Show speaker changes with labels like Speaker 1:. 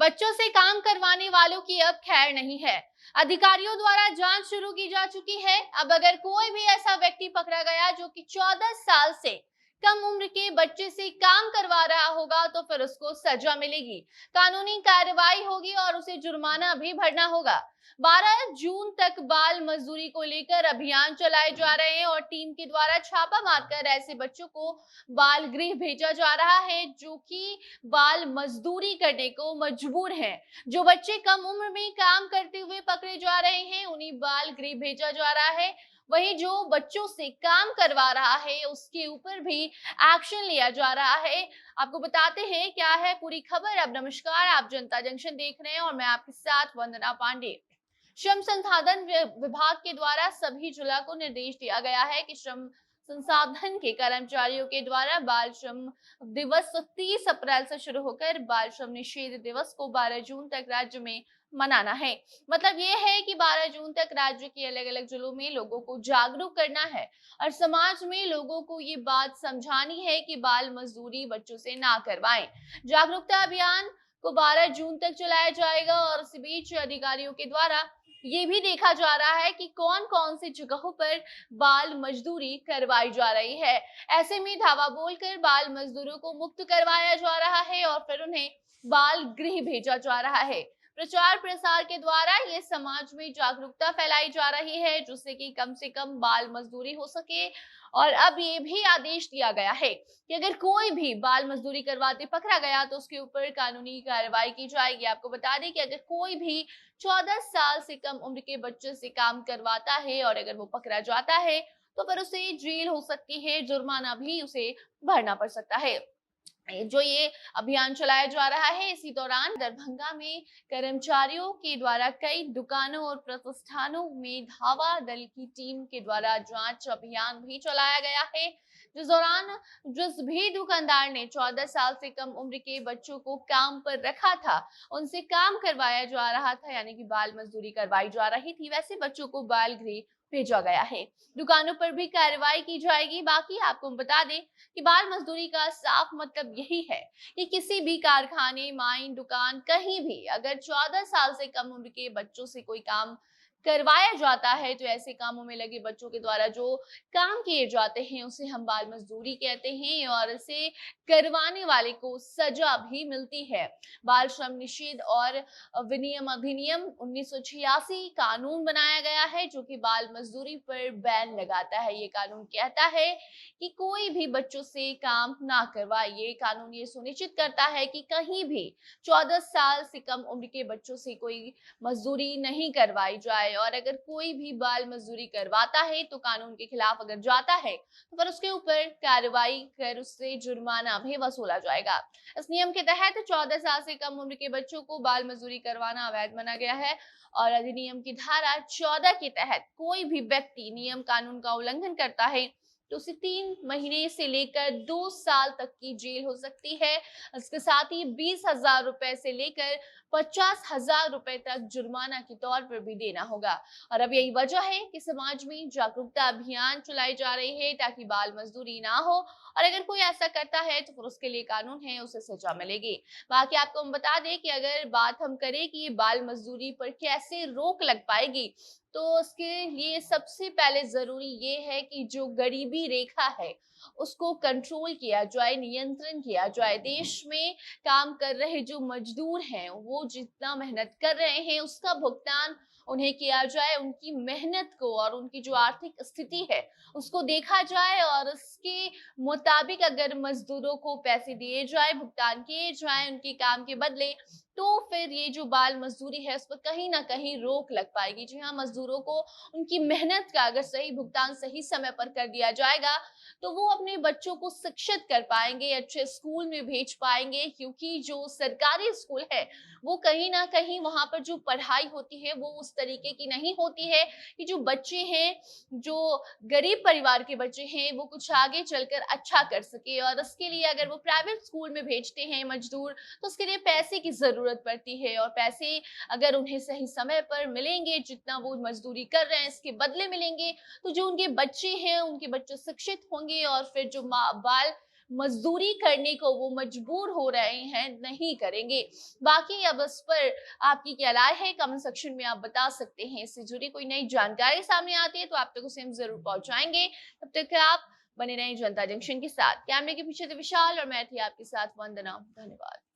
Speaker 1: बच्चों से काम करवाने वालों की अब खैर नहीं है। अधिकारियों द्वारा जांच शुरू की जा चुकी है। अब अगर कोई भी ऐसा व्यक्ति पकड़ा गया जो कि 14 साल से कम उम्र के बच्चे से काम करवा रहा होगा तो फिर उसको सजा मिलेगी, कानूनी कार्रवाई होगी और उसे जुर्माना भी भरना होगा। 12 जून तक बाल मजदूरी को लेकर अभियान चलाए जा रहे हैं और टीम के द्वारा छापा मारकर ऐसे बच्चों को बाल गृह भेजा जा रहा है जो कि बाल मजदूरी करने को मजबूर हैं। जो बच्चे कम उम्र में काम करते हुए पकड़े जा रहे हैं उन्हीं बाल गृह भेजा जा रहा है। वहीं जो बच्चों से काम करवा रहा है उसके ऊपर भी एक्शन लिया जा रहा है। आपको बताते हैं क्या है पूरी खबर। अब नमस्कार, आप जनता जंक्शन देख रहे हैं और मैं आपके साथ वंदना पांडे। श्रम संसाधन विभाग के द्वारा सभी जिला को निर्देश दिया गया है कि श्रम संसाधन के कर्मचारियों के द्वारा बाल श्रम दिवस 30 अप्रैल से शुरू होकर बाल श्रम निषेध दिवस को 12 जून तक राज्य में मनाना है। मतलब ये है कि 12 जून तक राज्य के अलग अलग जिलों में लोगों को जागरूक करना है और समाज में लोगों को ये बात समझानी है कि बाल मजदूरी बच्चों से ना करवाएं। जागरूकता अभियान को 12 जून तक चलाया जाएगा और इस बीच अधिकारियों के द्वारा ये भी देखा जा रहा है कि कौन कौन सी जगहों पर बाल मजदूरी करवाई जा रही है। ऐसे में धावा बोलकर बाल मजदूरों को मुक्त करवाया जा रहा है और फिर उन्हें बाल गृह भेजा जा रहा है। प्रचार प्रसार के द्वारा ये समाज में जागरूकता फैलाई जा रही है जिससे कि कम से कम बाल मजदूरी हो सके। और अब ये भी आदेश दिया गया है कि अगर कोई भी बाल मजदूरी करवाते पकड़ा गया तो उसके ऊपर कानूनी कार्रवाई की जाएगी। आपको बता दें कि अगर कोई भी 14 साल से कम उम्र के बच्चे से काम करवाता है और अगर वो पकड़ा जाता है तो फिर उसे जेल हो सकती है, जुर्माना भी उसे भरना पड़ सकता है। जो ये अभियान चलाया जा रहा है इसी दौरान दरभंगा में कर्मचारियों के द्वारा कई दुकानों और प्रतिष्ठानों में धावा दल की टीम के द्वारा जांच अभियान भी चलाया गया है। जिस दौरान जिस भी दुकानदार ने 14 साल से कम उम्र के बच्चों को काम पर रखा था, उनसे काम करवाया जा रहा था यानी कि बाल मजदूरी करवाई जा रही थी, वैसे बच्चों को बाल गृह भेजा गया है। दुकानों पर भी कार्रवाई की जाएगी। बाकी आपको बता दें कि बाल मजदूरी का साफ मतलब यही है कि किसी भी कारखाने, माइन, दुकान, कहीं भी अगर 14 साल से कम उम्र के बच्चों से कोई काम करवाया जाता है तो ऐसे कामों में लगे बच्चों के द्वारा जो काम किए जाते हैं उसे हम बाल मजदूरी कहते हैं और इसे करवाने वाले को सजा भी मिलती है। बाल श्रम निषेध और विनियम अधिनियम 1986 कानून बनाया गया है जो कि बाल मजदूरी पर बैन लगाता है। ये कानून कहता है कि कोई भी बच्चों से काम ना करवाए। ये कानून ये सुनिश्चित करता है कि कहीं भी 14 साल से कम उम्र के बच्चों से कोई मजदूरी नहीं करवाई जाए और अगर कोई भी बाल मजदूरी करवाता है तो कानून के खिलाफ अगर जाता है तो फिर उसके ऊपर कार्रवाई कर उससे जुर्माना भी वसूला जाएगा। इस नियम के तहत 14 साल से कम उम्र के बच्चों को बाल मजदूरी करवाना अवैध माना गया है और अधिनियम की धारा 14 के तहत कोई भी व्यक्ति नियम कानून का उल्लंघन करता है तो उसे 3 महीने से लेकर 2 साल तक की जेल हो सकती है। इसके साथ ही 20,000 रुपए से लेकर 50,000 रुपए तक जुर्माना के तौर पर भी देना होगा। और अब यही वजह है कि समाज में जागरूकता अभियान चलाई जा रही है ताकि बाल मजदूरी ना हो और अगर कोई ऐसा करता है तो फिर उसके लिए कानून है, उसे सजा मिलेगी। बाकी आपको हम बता दें कि अगर बात हम करें कि ये बाल मजदूरी पर कैसे रोक लग पाएगी तो उसके लिए सबसे पहले जरूरी ये है कि जो गरीबी रेखा है उसको कंट्रोल किया जाए, नियंत्रण किया जाए। देश में काम कर रहे जो मजदूर हैं वो जितना मेहनत कर रहे हैं उसका भुगतान उन्हें किया जाए। उनकी मेहनत को और उनकी जो आर्थिक स्थिति है उसको देखा जाए और उसके मुताबिक अगर मजदूरों को पैसे दिए जाए, भुगतान किए जाए उनके काम के बदले, तो फिर ये जो बाल मजदूरी है उस पर कहीं ना कहीं रोक लग पाएगी। जी हाँ, मजदूरों को उनकी मेहनत का अगर सही भुगतान सही समय पर कर दिया जाएगा तो वो अपने बच्चों को शिक्षित कर पाएंगे, अच्छे स्कूल में भेज पाएंगे क्योंकि जो सरकारी स्कूल है वो कहीं ना कहीं वहां पर जो पढ़ाई होती है वो उस तरीके की नहीं होती है कि जो बच्चे हैं, जो गरीब परिवार के बच्चे हैं वो कुछ आगे चलकर अच्छा कर सके। और इसके लिए अगर वो प्राइवेट स्कूल में भेजते हैं मजदूर तो उसके लिए पैसे की जरूरत पड़ती है और पैसे अगर उन्हें सही समय पर मिलेंगे, जितना वो मजदूरी कर रहे हैं इसके बदले मिलेंगे, तो जो उनके बच्चे हैं उनके बच्चे शिक्षित होंगे और फिर जो बाल मजदूरी करने को वो मजबूर हो रहे हैं, नहीं करेंगे। बाकी अब इस पर आपकी क्या राय है, कमेंट सेक्शन में आप बता सकते हैं। इससे जुड़ी कोई नई जानकारी सामने आती है तो आप तक उसे हम जरूर पहुंचाएंगे। तब तक आप बने रहें जनता जंक्शन के साथ। कैमरे के पीछे थे विशाल और मैं थी आपके साथ वंदना। धन्यवाद।